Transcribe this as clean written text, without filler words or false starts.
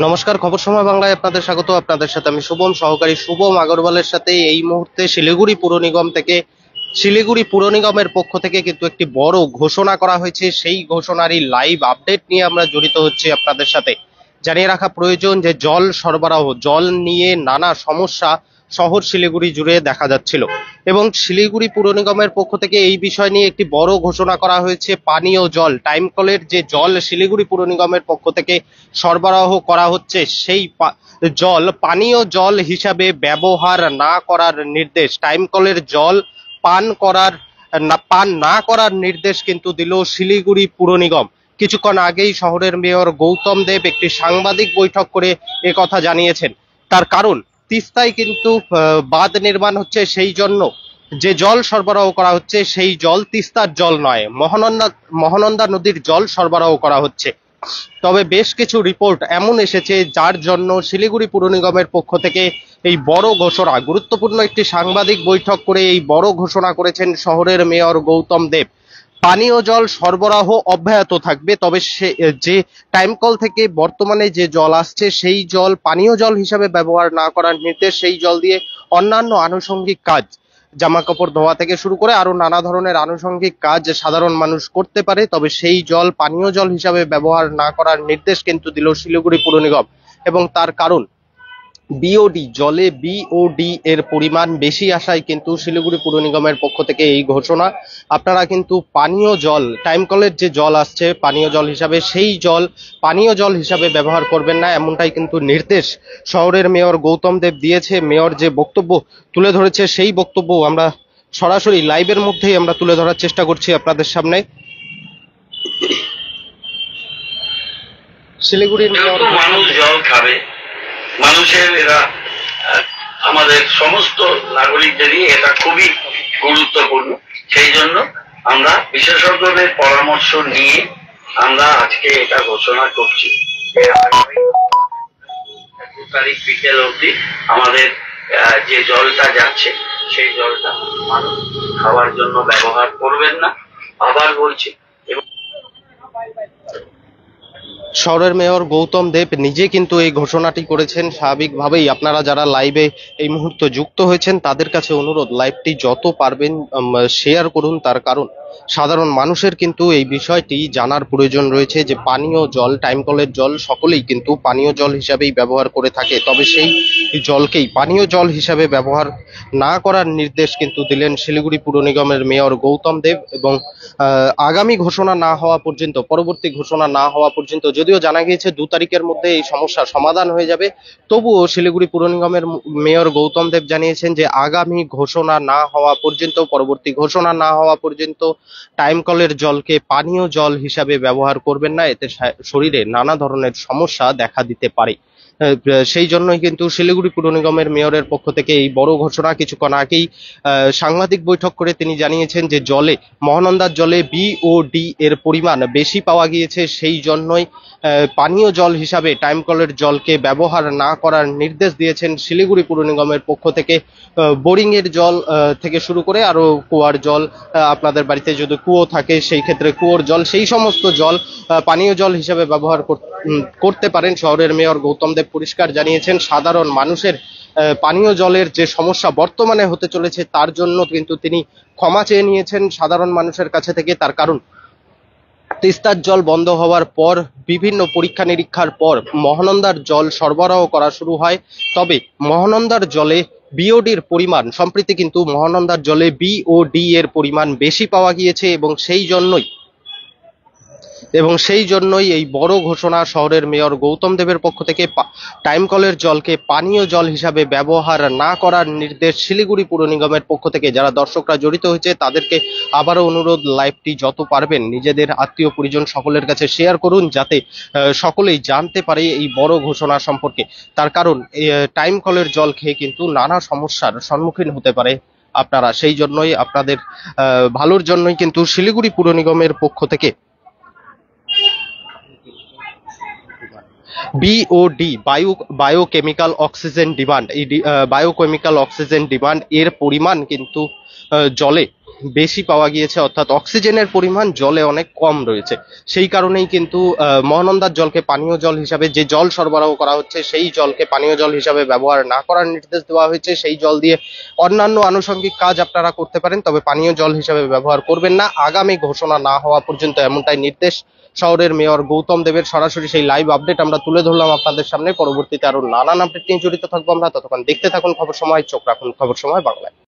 নমস্কার, খবর সময় বাংলায় আপনাদের স্বাগত। আপনাদের সাথে আমি শুভম, সহকারী শুভম আগরওয়ালের সাথে এই মুহূর্তে শিলিগুড়ি পুর নিগম থেকে শিলিগুড়ি পুর নিগমের পক্ষ থেকে কিন্তু একটি বড় ঘোষণা করা হয়েছে। সেই ঘোষণারই লাইভ আপডেট নিয়ে আমরা জড়িত হচ্ছি আপনাদের সাথে। জানিয়ে রাখা প্রয়োজন যে জল সরবরাহ, জল নিয়ে নানা সমস্যা শহর শিলিগুড়ি জুড়ে দেখা যাচ্ছিল এবং শিলিগুড়ি পুর নিগমের পক্ষ থেকে এই বিষয় নিয়ে একটি বড় ঘোষণা করা হয়েছে। পানীয় জল, টাইম কলের যে জল শিলিগুড়ি পুর নিগমের পক্ষ থেকে সরবরাহ করা হচ্ছে, সেই জল পানীয় জল হিসাবে ব্যবহার না করার নির্দেশ, টাইম কলের জল পান না করার নির্দেশ কিন্তু দিল শিলিগুড়ি পুর নিগম। কিছুক্ষণ আগেই শহরের মেয়র গৌতম দেব একটি সাংবাদিক বৈঠক করে কথা জানিয়েছেন। তার কারণ, তিস্তায় কিন্তু বাঁধ নির্মাণ হচ্ছে, সেই জন্য যে জল সরবরাহ করা হচ্ছে সেই জল তিস্তার জল নয়, মহানন্দা নদীর জল সরবরাহ করা হচ্ছে। তবে বেশ কিছু রিপোর্ট এমন এসেছে যার জন্য শিলিগুড়ি পুর নিগমের পক্ষ থেকে এই বড় ঘোষণা, গুরুত্বপূর্ণ একটি সাংবাদিক বৈঠক করে এই বড় ঘোষণা করেছেন শহরের মেয়র গৌতম দেব। পানীয় জল সরবরাহ অব্যাহত থাকবে, তবে যে টাইম কল থেকে বর্তমানে যে জল আসছে সেই জল পানীয় জল হিসাবে ব্যবহার না করার নির্দেশ। সেই জল দিয়ে অন্যান্য আনুষঙ্গিক কাজ, জামা কাপড় ধোয়া থেকে শুরু করে আরো নানা ধরনের আনুষঙ্গিক কাজ সাধারণ মানুষ করতে পারে, তবে সেই জল পানীয় জল হিসাবে ব্যবহার না করার নির্দেশ কিন্তু দিল শিলিগুড়ি পুর নিগম। এবং তার কারণ, বিওডি জলে বিওডি এর পরিমাণ বেশি আসায় কিন্তু শিলিগুড়ি পুর নিগমের পক্ষ থেকে এই ঘোষণা। আপনারা কিন্তু পানীয় জল, টাইম কলের যে জল আসছে পানীয় জল হিসাবে, সেই জল পানীয় জল হিসাবে ব্যবহার করবেন না, এমনটাই কিন্তু নির্দেশ শহরের মেয়র গৌতম দেব দিয়েছে। মেয়র যে বক্তব্য তুলে ধরেছে সেই বক্তব্য আমরা সরাসরি লাইভের মধ্যেই আমরা তুলে ধরার চেষ্টা করছি আপনাদের সামনে। শিলিগুড়ির মেয়র, মানুষ জল খাবে, মানুষের এরা আমাদের সমস্ত নাগরিকদেরই এটা খুবই গুরুত্বপূর্ণ। সেই জন্য আমরা বিশেষজ্ঞদের পরামর্শ নিয়ে আমরা আজকে এটা ঘোষণা করছি যে আগামী 2 তারিখ বিকেল অবধি আমাদের যে জলটা যাচ্ছে সেই জলটা মানুষ খাওয়ার জন্য ব্যবহার করবেন না। আবার বলছি, শহরের মেয়র গৌতম দেব নিজে কিন্তু এই ঘোষণাটি করেছেন। স্বাভাবিকভাবেই আপনারা যারা লাইভে এই মুহূর্তে যুক্ত হয়েছেন তাদের কাছে অনুরোধ, লাইভটি যত পারবেন শেয়ার করুন। তার কারণ, সাধারণ মানুষের কিন্তু এই বিষয়টি জানার প্রয়োজন রয়েছে যে পানীয় জল, টাইম কলের জল সকলেই কিন্তু পানীয় জল হিসাবেই ব্যবহার করে থাকে, তবে সেই জলকেই পানীয় জল হিসাবে ব্যবহার না করার নির্দেশ কিন্তু দিলেন শিলিগুড়ি পুর নিগমের মেয়র গৌতম দেব। এবং আগামী ঘোষণা না হওয়া পর্যন্ত, পরবর্তী ঘোষণা না হওয়া পর্যন্ত, যদিও জানা গিয়েছে 2 তারিখের মধ্যে এই সমস্যার সমাধান হয়ে যাবে, তবুও শিলিগুড়ি পুর নিগমের মেয়র গৌতম দেব জানিয়েছেন যে আগামী ঘোষণা না হওয়া পর্যন্ত, পরবর্তী ঘোষণা না হওয়া পর্যন্ত টাইম কলের জলকে পানীয় জল হিসাবে ব্যবহার করবেন না, এতে শরীরে নানা ধরনের সমস্যা দেখা দিতে পারে। সেই জন্যই কিন্তু শিলিগুড়ি পুর নিগমের মেয়রের পক্ষ থেকে এই বড় ঘোষণা। কিছুক্ষণ আগেই সাংবাদিক বৈঠক করে তিনি জানিয়েছেন যে জলে, মহানন্দার জলে বিওডি এর পরিমাণ বেশি পাওয়া গিয়েছে, সেই জন্যই পানীয় জল হিসাবে টাইম কলের জলকে ব্যবহার না করার নির্দেশ দিয়েছেন শিলিগুড়ি পুর নিগমের পক্ষ থেকে। বোরিং এর জল থেকে শুরু করে আরো কুয়ার জল, আপনাদের বাড়িতে যদি কুয়ো থাকে সেই ক্ষেত্রে কুয়োর জল, সেই সমস্ত জল পানীয় জল হিসাবে ব্যবহার করতে পারেন। শহরের মেয়র গৌতম দেব পরিষ্কার জানিয়েছেন সাধারণ মানুষের পানীয় জলের যে সমস্যা বর্তমানে হতে চলেছে তার জন্য কিন্তু তিনি ক্ষমা চেয়ে নিয়েছেন সাধারণ মানুষের কাছে থেকে। তার কারণ, তিস্তার জল বন্ধ হওয়ার পর, বিভিন্ন পরীক্ষা নিরীক্ষার পর মহানন্দার জল সরবরাহ করা শুরু হয়, তবে মহানন্দার জলে বিওডির পরিমাণ, সম্প্রতি কিন্তু মহানন্দার জলে বিওডি এর পরিমাণ বেশি পাওয়া গিয়েছে এবং সেই জন্যই এই বড় ঘোষণা শহরের মেয়র গৌতম দেবের পক্ষ থেকে। টাইম কলের জলকে পানীয় জল হিসাবে ব্যবহার না করার নির্দেশ শিলিগুড়ি পুর নিগমের পক্ষ থেকে। যারা দর্শকরা জড়িত হয়েছে তাদেরকে আবারও অনুরোধ, লাইভটি যত পারবেন নিজেদের আত্মীয় পরিজন সকলের কাছে শেয়ার করুন, যাতে সকলেই জানতে পারে এই বড় ঘোষণা সম্পর্কে। তার কারণ, টাইম কলের জল খেয়ে কিন্তু নানা সমস্যার সম্মুখীন হতে পারে আপনারা, সেই জন্যই আপনাদের ভালোর জন্যই কিন্তু শিলিগুড়ি পুর নিগমের পক্ষ থেকে বিওডি, বায়োকেমিক্যাল অক্সিজেন ডিমান্ড, এই বায়োকেমিক্যাল অক্সিজেন ডিমান্ড এর পরিমাণ কিন্তু জলে বেশি পাওয়া গিয়েছে, অর্থাৎ অক্সিজেনের পরিমাণ জলে অনেক কম রয়েছে। সেই কারণেই কিন্তু মহানন্দার জলকে পানীয় জল হিসাবে, যে জল সরবরাহ করা হচ্ছে সেই জলকে পানীয় জল হিসাবে ব্যবহার না করার নির্দেশ দেওয়া হয়েছে। সেই জল দিয়ে অন্যান্য আনুষঙ্গিক কাজ আপনারা করতে পারেন, তবে পানীয় জল হিসাবে ব্যবহার করবেন না। আগামী ঘোষণা না হওয়া পর্যন্ত এমনটাই নির্দেশ শহরের মেয়র গৌতম দেবের। সরাসরি সেই লাইভ আপডেট আমরা তুলে ধরলাম আপনাদের সামনে। পরবর্তীতে আরো নানান আপডেট নিয়ে জড়িত থাকবো আমরা। ততক্ষণ দেখতে থাকুন খবর সময়, চোখ রাখুন খবর সময় বাংলায়।